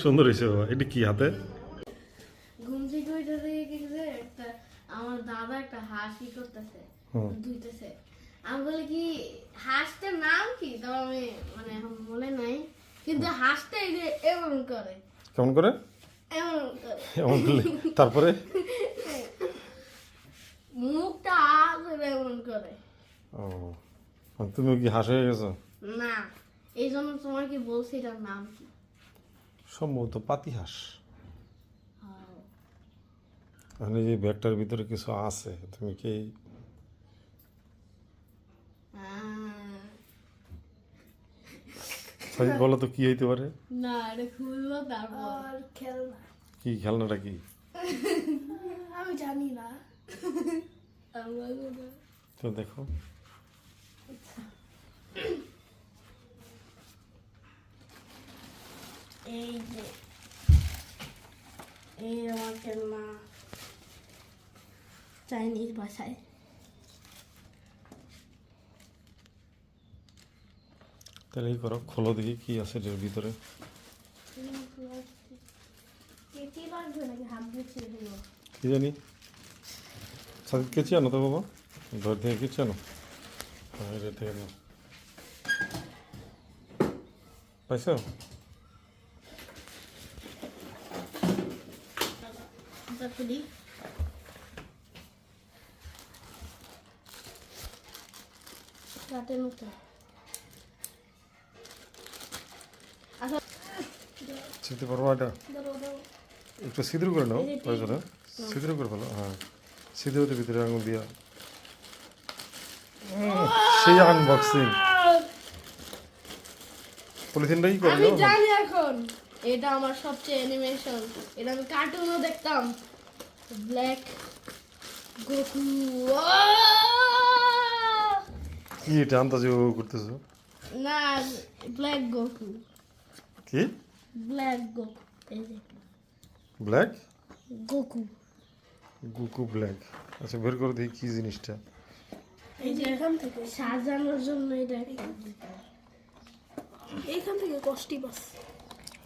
সুন্দর হয়েছে বাবা। এটা কি হাতে? ঘুম থেকে ওইটা থেকে গেছে একটা আমার দাদা একটা হাঁস কি করতেছে ধুইতেছে। আমি বলি কি হাঁসটার নাম কি? তো আমি মানে এখন বলে নাই, কিন্তু হাঁসটা এই যে এমন করে কেমন করে? এমন করে এমন করলে তারপরে মুখটা ধরে এমন করে। ও তুমি কি হাঁস হয়ে গেছো? না, এই জন্য তোমাকে বলছি এটার নাম কি। সম্ভবত পাতি হাঁস। মানে যে ব্যাগটার ভিতরে কিছু আছে, তুমি কি বলো তো কি হইতে পারে? না, এটা খুললো তারপর খেলনা। কি খেলনাটা কি? আমি জানি না। তো দেখো এই যে এই আমার খেলনা চাইনিজ ভাষায়। তাহলে এই করো, খোলো দেখি কি আছে এর ভিতরে। কি জানি, সাথে কেচি আনো তো বাবা, ঘর থেকে কেচি আনো। বাইরে থেকে আনো, পাইছো? ছিঁড়তে পারবো এটা? একটু সিঁদুর করে নাও প্রয়োজনে, সিঁদুর করে ফেলো। হ্যাঁ, সিঁদুর হতে ভিতরে আঙুল দিয়া। সেই আনবক্সিং পলিথিনটাই করে আমি নাও। জানি এখন এটা আমার সবচেয়ে অ্যানিমেশন, এটা আমি কার্টুনও দেখতাম। Black Goku. কি এটা আন্দাজে করতেছো? না, ব্ল্যাক গোকু। কি ব্ল্যাক গোকু? এই যে ব্ল্যাক গোকু। গুকু ব্ল্যাক। আচ্ছা, বের করে দেখি কি জিনিসটা। এই যে এখান থেকে সাজানোর জন্য এটা একটা, এইখান থেকে কষ্টি বাস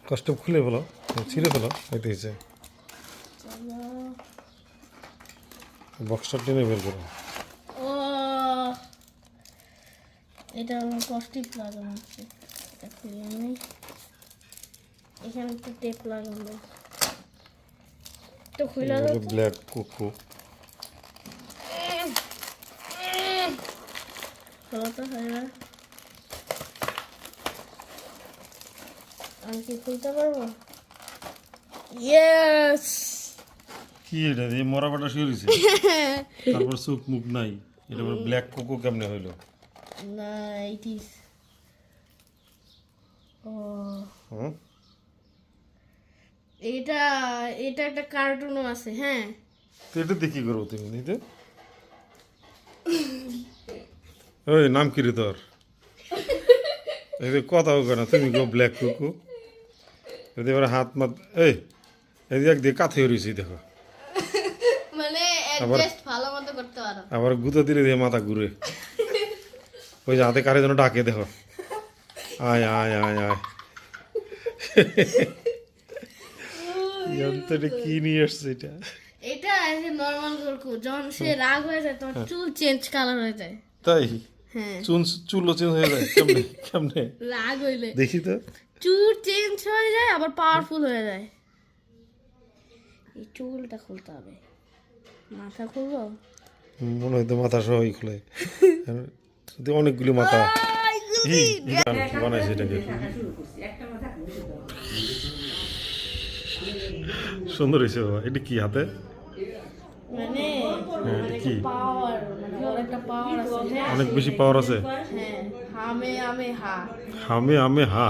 কষ্ট খুলে ফেলো, ছিঁড়ে ফেলো। এই দিয়েছে বক্সটা টেনে বের করো। ও এটা আমার কষ্টি লাগানো আছে, এটা খুলে নেই। এখানে একটা টেপ লাগানো, তো খুলে দাও। ব্ল্যাক কুকু। খোলা তো হয় না, আমি কি খুলতে পারবো? ইয়েস। কি এটা এই মরা বাটা শুয়ে রয়েছে, তারপর চোখ মুখ নাই। এটা ব্ল্যাক কোকো কেমনে হইলো? না, ইট ইজ ও হুম, এটা এটা একটা কার্টুনও আছে। হ্যাঁ, তো এটা দিয়ে কি করবো তুমি নিতে? ওই নাম কি রে তোর? এই যে কথা হোক না, তুমি গো ব্ল্যাক কুকু। যদি এবার হাত মাত এই এক দিয়ে কাছে রয়েছি দেখো, মানে অ্যাডজাস্ট ভালো মতো করতে পারো। আবার গুঁতো দিলে দিয়ে মাথা ঘুরে। ওই যে হাতে কারে যেন ডাকে দেখো, আয় আয় আয় আয়। এটা কি নিয়ে আসছে এটা? এটা যে নরমাল গোকু, যখন সে রাগ হয়ে যায় তখন চুল চেঞ্জ কালার হয়ে যায়। তাই? হ্যাঁ, চুলও চেঞ্জ হয়ে যায় কেমনে কেমনে? রাগ হইলে দেখি তো। চুল চেঞ্জ হয়ে যায়, আবার পাওয়ারফুল হয়ে যায়। এই চুলটা খুলতে হবে, মাথা খুলবো। মনে হয় তো মাথা সহই খুলে। অনেকগুলি মাথা বানাইছে এটাকে। সুন্দর হয়েছে বাবা। এটা কি হাতে? মানে কি পাওয়ার, মানে ওর একটা পাওয়ার আছে। হ্যাঁ, অনেক বেশি পাওয়ার আছে। হ্যাঁ, হামে আমে হা, হামে আমে হা।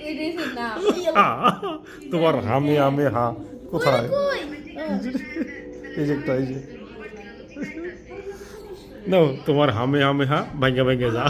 এটাই তো নাম। তোমার হামে আমে হা কোথায়? কই? এই যে একটা, এই যে নাও তোমার হামে হামে হা ভাঙ্গা ভাঙ্গা যা।